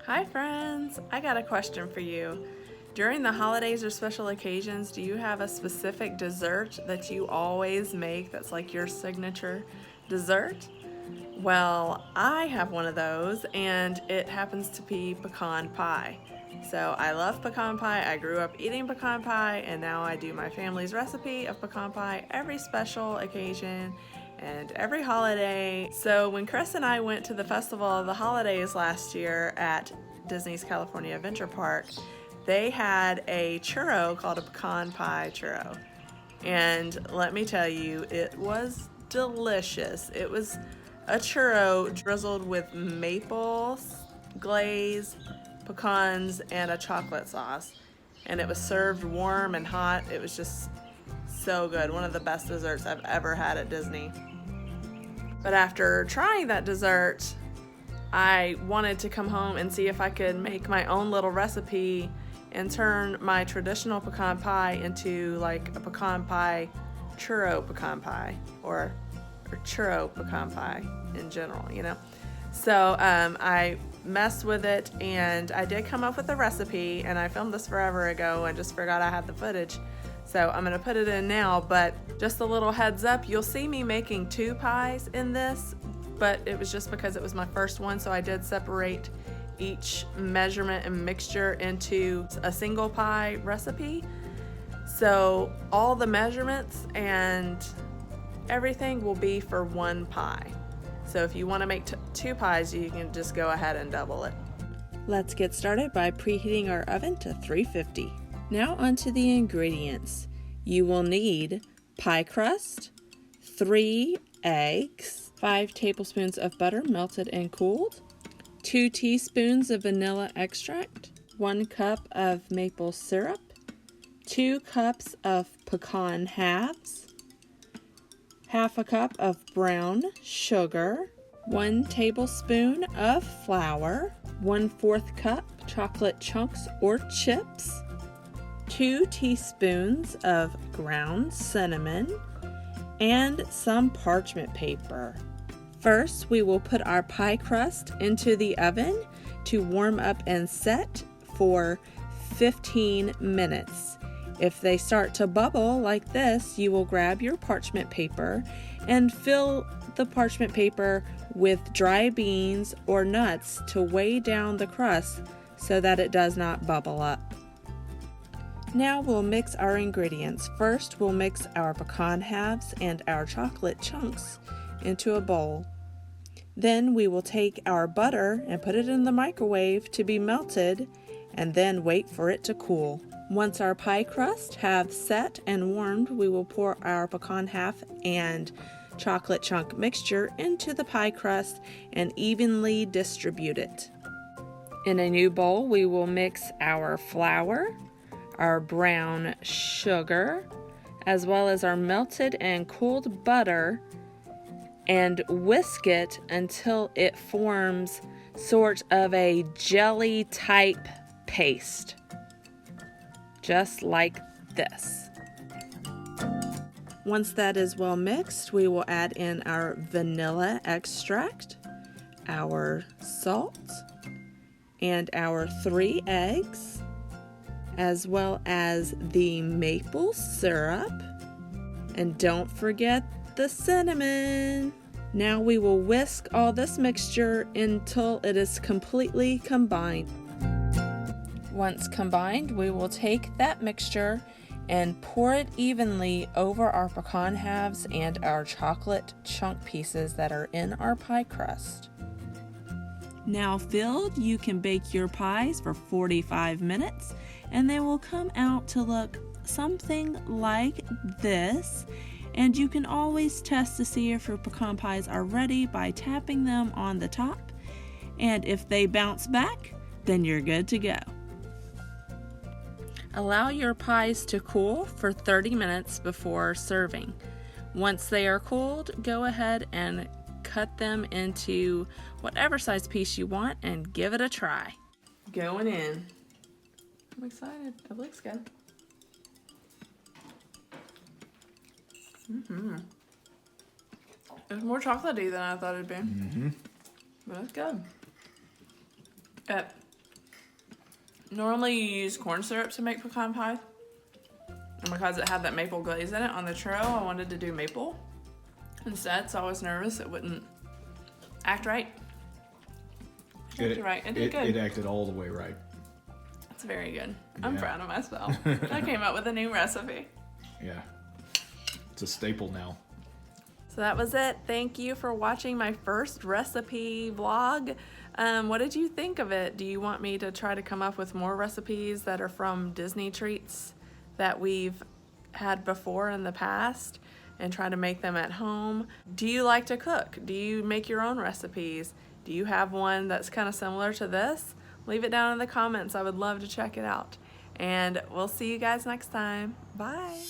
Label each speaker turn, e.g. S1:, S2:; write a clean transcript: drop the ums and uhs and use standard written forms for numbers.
S1: Hi friends, I got a question for you. During the holidays or special occasions, do you have a specific dessert that you always make that's like your signature dessert? Well, I have one of those and it happens to be pecan pie. So I love pecan pie. I grew up eating pecan pie and now I do my family's recipe of pecan pie every special occasion and every holiday. So when Chris and I went to the Festival of the Holidays last year at Disney's California Adventure Park, they had a churro called a pecan pie churro. And let me tell you, it was delicious. It was a churro drizzled with maple glaze, pecans, and a chocolate sauce. And it was served warm and hot. It was just so good. One of the best desserts I've ever had at Disney. But after trying that dessert, I wanted to come home and see if I could make my own little recipe and turn my traditional pecan pie into like a pecan pie, churro pecan pie, or churro pecan pie in general, you know. So I messed with it and I did come up with a recipe, and I filmed this forever ago and just forgot I had the footage. So I'm gonna put it in now, but just a little heads up, you'll see me making two pies in this, but it was just because it was my first one, so I did separate each measurement and mixture into a single pie recipe. So all the measurements and everything will be for one pie. So if you want to make two pies, you can just go ahead and double it. Let's get started by preheating our oven to 350. Now onto the ingredients. You will need pie crust, 3 eggs, 5 tablespoons of butter melted and cooled, 2 teaspoons of vanilla extract, 1 cup of maple syrup, 2 cups of pecan halves, half a cup of brown sugar, 1 tablespoon of flour, 1/4 cup chocolate chunks or chips, 2 teaspoons of ground cinnamon, and some parchment paper. First, we will put our pie crust into the oven to warm up and set for 15 minutes. If they start to bubble like this, you will grab your parchment paper and fill the parchment paper with dry beans or nuts to weigh down the crust so that it does not bubble up. Now we'll mix our ingredients. First, we'll mix our pecan halves and our chocolate chunks into a bowl. Then we will take our butter and put it in the microwave to be melted, and then wait for it to cool. Once our pie crust have set and warmed, we will pour our pecan half and chocolate chunk mixture into the pie crust and evenly distribute it. In a new bowl, we will mix our flour, our brown sugar, as well as our melted and cooled butter, and whisk it until it forms sort of a jelly type paste, just like this. Once that is well mixed, we will add in our vanilla extract, our salt, and our 3 eggs, as well as the maple syrup, and don't forget the cinnamon. Now we will whisk all this mixture until it is completely combined. Once combined, we will take that mixture and pour it evenly over our pecan halves and our chocolate chunk pieces that are in our pie crust. Now filled, you can bake your pies for 45 minutes and they will come out to look something like this. And you can always test to see if your pecan pies are ready by tapping them on the top. And if they bounce back, then you're good to go. Allow your pies to cool for 30 minutes before serving. Once they are cooled, go ahead and cut them into whatever size piece you want and give it a try. Going in. I'm excited. It looks good. It's more chocolatey than I thought it'd be. But it's good. Normally you use corn syrup to make pecan pie. And because it had that maple glaze in it on the churro, I wanted to do maple instead, so I was nervous it wouldn't act right. It acted right. It did good.
S2: It acted all the way right.
S1: It's very good. I'm proud of myself. I came up with a new recipe.
S2: Yeah. It's a staple now.
S1: So that was it. Thank you for watching my first recipe vlog. What did you think of it? Do you want me to try to come up with more recipes that are from Disney treats that we've had before in the past and try to make them at home? Do you like to cook? Do you make your own recipes? Do you have one that's kind of similar to this? Leave it down in the comments. I would love to check it out. And we'll see you guys next time. Bye.